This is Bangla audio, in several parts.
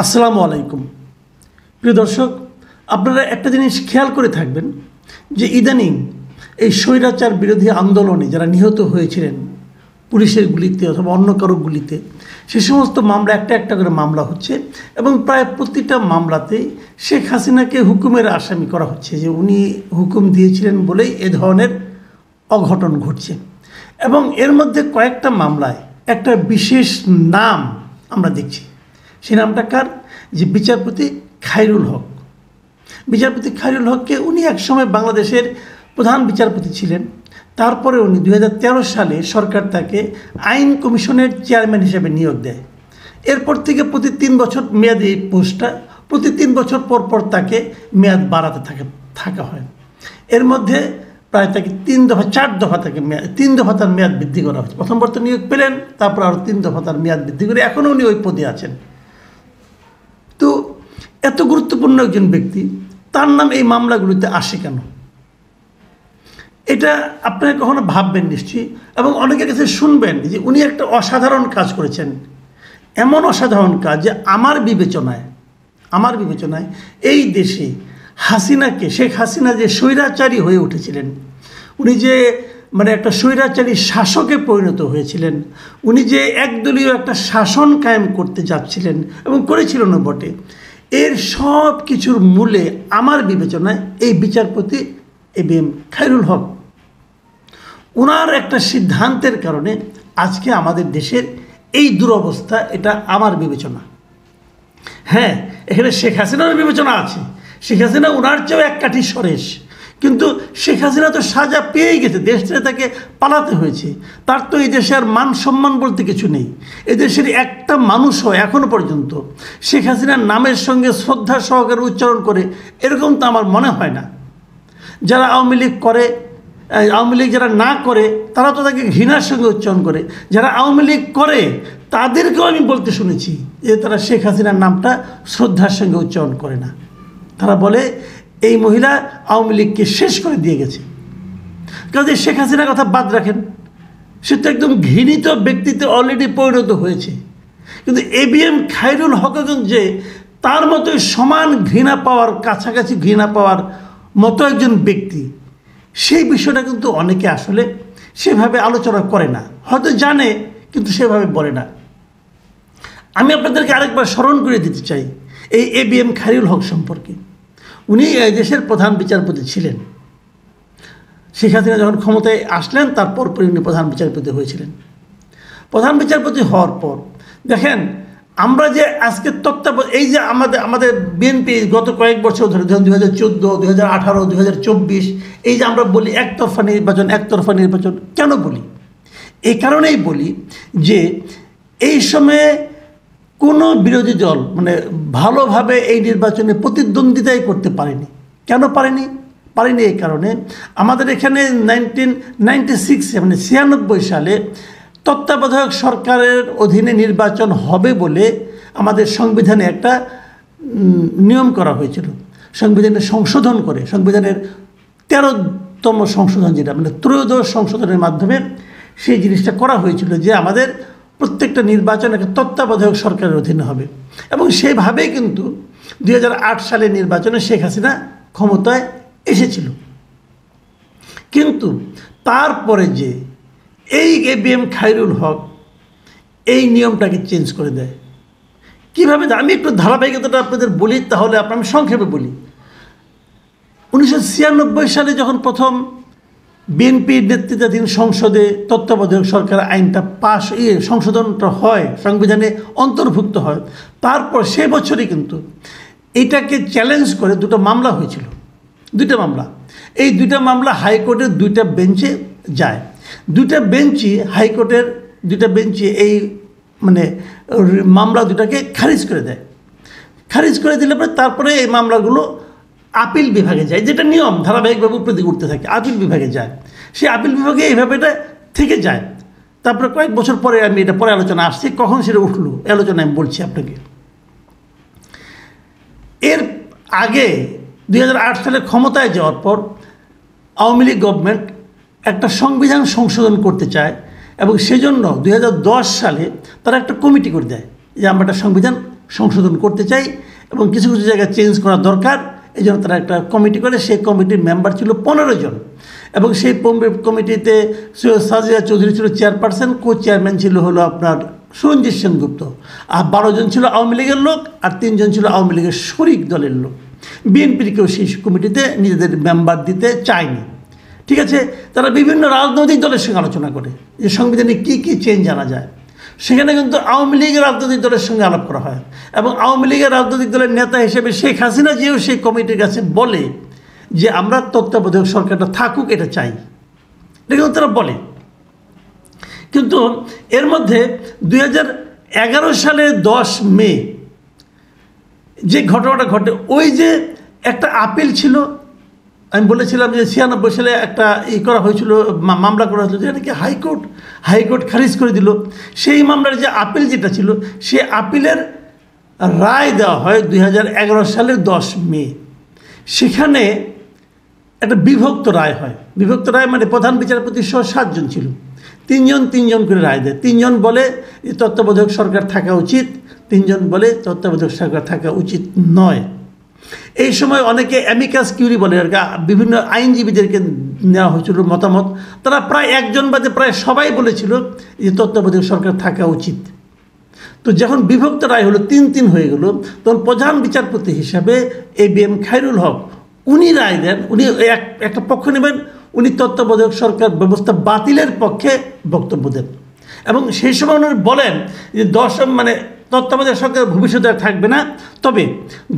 আসসালামু আলাইকুম। প্রিয় দর্শক, আপনারা একটা জিনিস খেয়াল করে থাকবেন যে ইদানিং এই স্বৈরাচার বিরোধী আন্দোলনে যারা নিহত হয়েছিলেন পুলিশের গুলিতে অথবা অন্য কারো গুলিতে, সে সমস্ত মামলা একটা একটা করে মামলা হচ্ছে এবং প্রায় প্রতিটা মামলাতেই শেখ হাসিনাকে হুকুমের আসামি করা হচ্ছে যে উনি হুকুম দিয়েছিলেন বলেই এ ধরনের অঘটন ঘটছে। এবং এর মধ্যে কয়েকটা মামলায় একটা বিশেষ নাম আমরা দেখছি। সেই নামটা কার? যে বিচারপতি খায়রুল হক। বিচারপতি খায়রুল হককে উনি একসময় বাংলাদেশের প্রধান বিচারপতি ছিলেন। তারপরে উনি 2013 সালে সরকার তাকে আইন কমিশনের চেয়ারম্যান হিসেবে নিয়োগ দেয়। এরপর থেকে প্রতি 3 বছর মেয়াদী এই পোস্টটা, প্রতি 3 বছর পর পর তাকে মেয়াদ বাড়াতে থাকা হয়। এর মধ্যে প্রায় তাকে 4 দফা তাকে 3 দফা তার মেয়াদ বৃদ্ধি করা হচ্ছে। প্রথমবার তো নিয়োগ পেলেন, তারপর আরও 3 দফা তার মেয়াদ বৃদ্ধি করে এখনও উনি ওই পদে আছেন। তো এত গুরুত্বপূর্ণ একজন ব্যক্তি, তার নাম এই মামলাগুলিতে আসে কেন? এটা আপনারা কখনো ভাববেন নিশ্চয়ই, এবং অনেকের কাছে শুনবেন যে উনি একটা অসাধারণ কাজ করেছেন। এমন অসাধারণ কাজ যে আমার বিবেচনায় এই দেশে শেখ হাসিনা যে স্বৈরাচারী হয়ে উঠেছিলেন, উনি যে একটা স্বৈরাচারী শাসকে পরিণত হয়েছিলেন, উনি যে একদলীয় একটা শাসন কায়েম করতে যাচ্ছিলেন এবং করেছিলেন বটে, এর সব কিছুর মূলে আমার বিবেচনায় এই বিচারপতি এবিএম খায়রুল হক। ওনার একটা সিদ্ধান্তের কারণে আজকে আমাদের দেশের এই দুরবস্থা, এটা আমার বিবেচনা। হ্যাঁ, এখানে শেখ হাসিনার বিবেচনা আছে। শেখ হাসিনা ওনার চেয়েও এক কাঠি সরেস, কিন্তু শেখ হাসিনা তো সাজা পেয়েই গেছে, দেশ থেকে তাকে পালাতে হয়েছে। তার তো এই দেশে আর মান সম্মান বলতে কিছু নেই। এদেশের একটা মানুষও এখনও পর্যন্ত শেখ হাসিনার নামের সঙ্গে শ্রদ্ধা সহকারে উচ্চারণ করে এরকম তো আমার মনে হয় না। যারা আওয়ামী লীগ যারা না করে তারা তো তাকে ঘৃণার সঙ্গে উচ্চারণ করে। যারা আওয়ামী লীগ করে তাদেরকেও আমি বলতে শুনেছি যে তারা শেখ হাসিনার নামটা শ্রদ্ধার সঙ্গে উচ্চারণ করে না। তারা বলে এই মহিলা আওয়ামী লীগকে শেষ করে দিয়ে গেছে। কাজে শেখ হাসিনার কথা বাদ রাখেন, সে তো একদম ঘৃণিত ব্যক্তিত্বে অলরেডি পরিণত হয়েছে। কিন্তু এবিএম খায়রুল হক যে তার মতোই সমান ঘৃণা পাওয়ার, কাছাকাছি ঘৃণা পাওয়ার মতো একজন ব্যক্তি, সেই বিষয়টা কিন্তু অনেকে আসলে সেভাবে আলোচনা করে না, হয়তো জানে কিন্তু সেভাবে বলে না। আমি আপনাদেরকে আরেকবার স্মরণ করে দিতে চাই এই এবিএম খায়রুল হক সম্পর্কে। উনি এই দেশের প্রধান বিচারপতি ছিলেন। শেখ হাসিনা যখন ক্ষমতায় আসলেন তারপর উনি প্রধান বিচারপতি হয়েছিলেন। প্রধান বিচারপতি হওয়ার পর দেখেন, আমরা যে আজকে এই যে আমাদের বিএনপি গত কয়েক বছর ধরে 2014, 2018, 2024, এই যে আমরা বলি একতরফা নির্বাচন কেন বলি? এই কারণেই বলি যে এই সময়ে কোনো বিরোধী দল ভালোভাবে এই নির্বাচনে প্রতিদ্বন্দ্বিতাই করতে পারেনি। কেন পারেনি? এই কারণে আমাদের এখানে 1996 সালে তত্ত্বাবধায়ক সরকারের অধীনে নির্বাচন হবে বলে আমাদের সংবিধানে একটা নিয়ম করা হয়েছিল। সংবিধানের সংশোধন করে, সংবিধানের 13তম সংশোধন, যেটা ত্রয়োদশ সংশোধনের মাধ্যমে সেই জিনিসটা করা হয়েছিল যে আমাদের প্রত্যেকটা নির্বাচন একটা তত্ত্বাবধায়ক সরকারের অধীনে হবে। এবং সেইভাবেই কিন্তু 2008 সালের নির্বাচনে শেখ হাসিনা ক্ষমতায় এসেছিল। কিন্তু তারপরে যে এই এবিএম খায়রুল হক এই নিয়মটাকে চেঞ্জ করে দেয়। কীভাবে? আমি একটু ধারাবাহিকতাটা আপনাদের বলি, তাহলে আমি সংক্ষেপে বলি। 1996 সালে যখন প্রথম বিএনপির নেতৃত্বাধীন সংসদে তত্ত্বাবধায়ক সরকার আইনটা সংশোধনটা হয়, সংবিধানে অন্তর্ভুক্ত হয়, তারপর সে বছরই কিন্তু এটাকে চ্যালেঞ্জ করে 2টা মামলা হয়েছিল। 2টা মামলা, এই 2টা মামলা হাইকোর্টের 2টা বেঞ্চে যায়। 2টা বেঞ্চই হাইকোর্টের 2টা বেঞ্চি এই মামলা 2টাকে খারিজ করে দেয়। খারিজ করে দিলে পরে তারপরে এই মামলাগুলো আপিল বিভাগে যায়, যেটা নিয়ম ধারাবাহিকভাবে উপর দিকে উঠতে থাকে, আপিল বিভাগে যায়। সেই আপিল বিভাগে এইভাবে এটা থেকে যায়। তারপরে কয়েক বছর পরে আমি এটা পরে আলোচনা আসছি, কখন সেটা উঠলো এই আলোচনা আমি বলছি আপনাকে। এর আগে 2008 সালে ক্ষমতায় যাওয়ার পর আওয়ামী লীগ গভর্নমেন্ট একটা সংবিধান সংশোধন করতে চায় এবং সেজন্য 2010 সালে তারা একটা কমিটি করে দেয় যে আমরা একটা সংবিধান সংশোধন করতে চাই এবং কিছু কিছু জায়গায় চেঞ্জ করা দরকার। এই জন্য তারা একটা কমিটি করে, সেই কমিটির মেম্বার ছিল 15 জন এবং সেই কমিটিতে সাজিয়া চৌধুরী ছিল চেয়ারপারসন, কো চেয়ারম্যান ছিল হলো আপনার সুরঞ্জিত সেনগুপ্ত, আর 12 জন ছিল আওয়ামী লীগের লোক আর 3 জন ছিল আওয়ামী লীগের শরিক দলের লোক। বিএনপির কেউ সেই কমিটিতে নিজেদের মেম্বার দিতে চায়নি। ঠিক আছে, তারা বিভিন্ন রাজনৈতিক দলের সঙ্গে আলোচনা করে যে সংবিধানে কী কী চেঞ্জ আনা যায়। সেখানে কিন্তু আওয়ামী লীগের রাজনৈতিক দলের সঙ্গে আলাপ করা হয় এবং আওয়ামী লীগের রাজনৈতিক দলের নেতা হিসেবে শেখ হাসিনা যেও সেই কমিটির কাছে বলে যে আমরা তত্ত্বাবধায়ক সরকারটা থাকুক, এটা চাই, এটা কিন্তু তারা বলে। কিন্তু এর মধ্যে 2011 সালের 10 মে যে ঘটনাটা ঘটে, ওই যে একটা আপিল ছিল, আমি বলেছিলাম যে 96 সালে একটা করা হয়েছিল, মামলা করা হয়েছিল, যেটা নাকি হাইকোর্ট খারিজ করে দিল। সেই মামলার যে আপিল যেটা ছিল, সে আপিলের রায় দেওয়া হয় 2011 সালের 10 মে। সেখানে একটা বিভক্ত রায় হয়। বিভক্ত রায় মানে প্রধান বিচারপতি সহ 7 জন ছিল, 3 জন করে রায় দেয়। 3 জন বলে যে তত্ত্বাবধায়ক সরকার থাকা উচিত, 3 জন বলে তত্ত্বাবধায়ক সরকার থাকা উচিত নয়। এই সময় অনেকে অ্যামিকাস কিউরি বলে, আর বিভিন্ন আইনজীবীদেরকে নেওয়া হয়েছিল মতামত। তারা প্রায় 1 জন বাদে প্রায় সবাই বলেছিল যে তত্ত্বাবধায়ক সরকার থাকা উচিত। তো যখন বিভক্ত রায় হলো, 3-3 হয়ে গেল, তখন প্রধান বিচারপতি হিসাবে ABM খায়রুল হক উনি রায় দেন। উনি একটা পক্ষ নেবেন, উনি তত্ত্বাবধায়ক সরকার ব্যবস্থা বাতিলের পক্ষে বক্তব্য দেন এবং সেই সময় উনি বলেন যে তত্ত্বাবধায়ক সরকার ভবিষ্যতে থাকবে না, তবে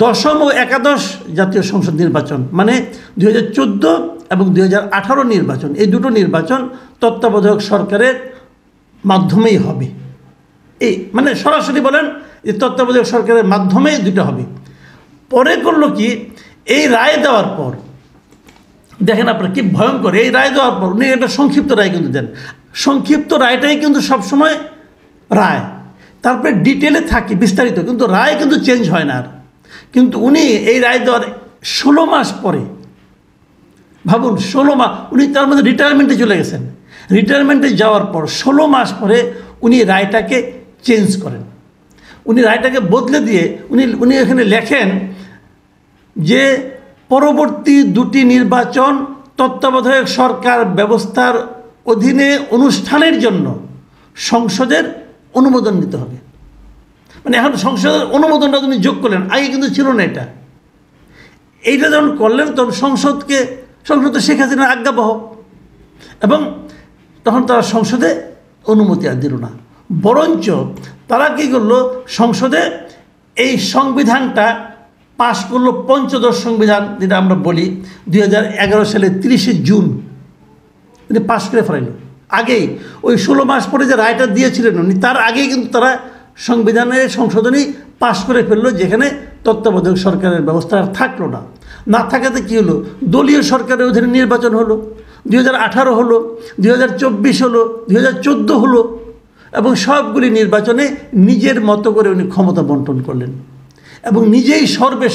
10ম ও 11শ জাতীয় সংসদ নির্বাচন মানে 2014 এবং 2018 নির্বাচন, এই দুটো নির্বাচন তত্ত্বাবধায়ক সরকারের মাধ্যমেই হবে। এই মানে সরাসরি বলেন যে তত্ত্বাবধায়ক সরকারের মাধ্যমেই দুটো হবে। পরে করলো কি, এই রায় দেওয়ার পর দেখেন আপনার কি ভয়ঙ্কর, এই রায় দেওয়ার পর উনি একটা সংক্ষিপ্ত রায় কিন্তু দেন। সংক্ষিপ্ত রায়টাই কিন্তু সবসময় রায়, তারপরে ডিটেলে থাকে বিস্তারিত, কিন্তু রায় কিন্তু চেঞ্জ হয় না আর। কিন্তু উনি এই রায় দেওয়ার 16 মাস পরে, ভাবুন 16 মাস, উনি তার মধ্যে রিটায়ারমেন্টে চলে গেছেন। রিটায়ারমেন্টে যাওয়ার পর 16 মাস পরে উনি রায়টাকে চেঞ্জ করেন। উনি রায়টাকে বদলে দিয়ে উনি এখানে লেখেন যে পরবর্তী 2টি নির্বাচন তত্ত্বাবধায়ক সরকার ব্যবস্থার অধীনে অনুষ্ঠানের জন্য সংসদের অনুমোদন নিতে হবে। মানে এখন সংসদের অনুমোদনটা তুমি যোগ করলেন, আগে কিন্তু ছিল না এটা। এইটা যখন করলেন তখন সংসদে শেখ হাসিনার আজ্ঞাবহ, এবং তখন তারা সংসদে অনুমতি আর দিল না, বরঞ্চ তারা কী করলো, সংসদে এই সংবিধানটা পাশ করলো, পঞ্চদশ সংবিধান যেটা আমরা বলি, 2011 সালের 30শে জুন উনি পাশ করে ফেলাইল। আগেই ওই 16 মাস পরে যে রায়টা দিয়েছিলেন উনি, তার আগেই কিন্তু তারা সংবিধানের সংশোধনী পাশ করে ফেললো, যেখানে তত্ত্বাবধায়ক সরকারের ব্যবস্থা থাকলো না। না থাকাতে কী হলো, দলীয় সরকারের অধীনে নির্বাচন হলো, 2018 হলো, 2024 হলো, 2014 হলো, এবং সবগুলি নির্বাচনে নিজের মতো করে উনি ক্ষমতা বন্টন করলেন এবং নিজেই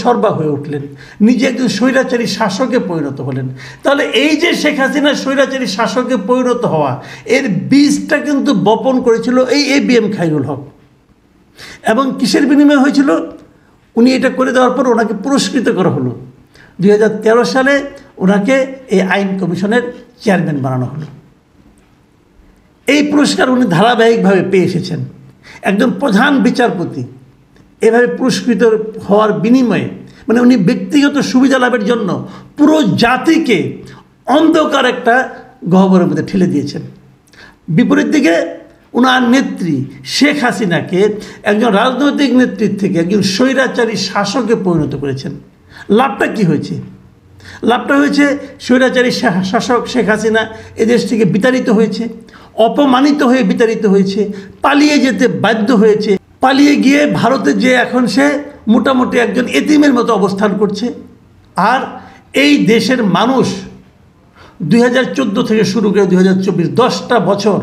সর্বা হয়ে উঠলেন, নিজে একজন স্বৈরাচারী শাসকে পরিণত হলেন। তাহলে এই যে শেখ হাসিনা স্বৈরাচারী শাসকে পরিণত হওয়া, এর বীজটা কিন্তু বপন করেছিল এই ABM খায়রুল হক। এবং কিসের বিনিময়ে হয়েছিল, উনি এটা করে দেওয়ার পর ওনাকে পুরস্কৃত করা হলো। 2013 সালে ওনাকে এই আইন কমিশনের চেয়ারম্যান বানানো হলো। এই পুরস্কার উনি ধারাবাহিকভাবে পেয়ে এসেছেন। একজন প্রধান বিচারপতি এভাবে পুরস্কৃত হওয়ার বিনিময়ে, মানে উনি ব্যক্তিগত সুবিধা লাভের জন্য পুরো জাতিকে অন্ধকার একটা গহ্বরের মধ্যে ঠেলে দিয়েছেন। বিপরীত দিকে ওনার নেত্রী শেখ হাসিনাকে একজন রাজনৈতিক নেত্রীর থেকে একজন স্বৈরাচারী শাসকে পরিণত করেছেন। লাভটা কি হয়েছে? লাভটা হয়েছে স্বৈরাচারী শাসক শেখ হাসিনা এদেশ থেকে বিতাড়িত হয়েছে, অপমানিত হয়ে বিতাড়িত হয়েছে, পালিয়ে যেতে বাধ্য হয়েছে। পালিয়ে গিয়ে ভারতে যে এখন সে মোটামুটি একজন এতিমের মতো অবস্থান করছে। আর এই দেশের মানুষ 2014 থেকে শুরু করে 2024 10টা বছর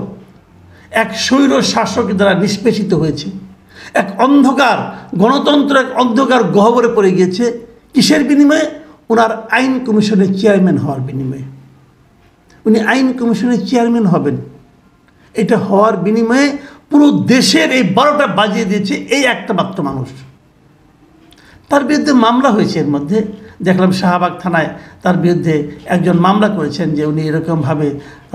এক স্বৈর শাসক দ্বারা নিষ্পেষিত হয়েছে। এক অন্ধকার গণতন্ত্র, এক অন্ধকার গহ্বরে পড়ে গিয়েছে। কিসের বিনিময়ে? ওনার আইন কমিশনের চেয়ারম্যান হওয়ার বিনিময়ে। উনি আইন কমিশনের চেয়ারম্যান হবেন, এটা হওয়ার বিনিময়ে পুরো দেশের এই 12টা বাজিয়ে দিয়েছে এই একটা মাত্র মানুষ। তার বিরুদ্ধে মামলা হয়েছে। এর মধ্যে দেখলাম শাহবাগ থানায় তার বিরুদ্ধে একজন মামলা করেছেন যে উনি এরকমভাবে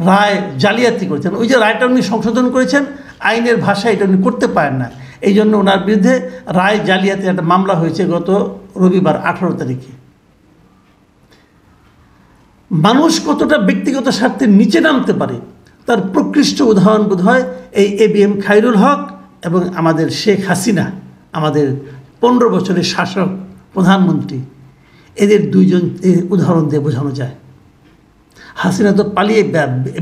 রায় জালিয়াতি করেছেন। ওই যে রায়টা উনি সংশোধন করেছেন, আইনের ভাষায় এটা উনি করতে পারেন না, এই জন্য ওনার বিরুদ্ধে রায় জালিয়াতির একটা মামলা হয়েছে গত রবিবার 18 তারিখে। মানুষ কতটা ব্যক্তিগত স্বার্থের নিচে নামতে পারে তার প্রকৃষ্ট উদাহরণ বোধ হয় এই ABM খায়রুল হক এবং আমাদের শেখ হাসিনা, আমাদের 15 বছরের শাসক প্রধানমন্ত্রী, এদের দুইজন উদাহরণ দিয়ে বোঝানো যায়। হাসিনা তো পালিয়ে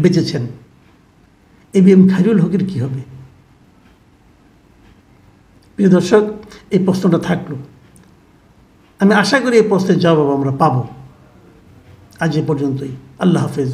বেঁচেছেন, ABM খায়রুল হকের কী হবে? প্রিয় দর্শক, এই প্রশ্নটা থাকলো। আমি আশা করি এই প্রশ্নের জবাব আমরা পাবো। আজ এ পর্যন্তই। আল্লাহ হাফেজ।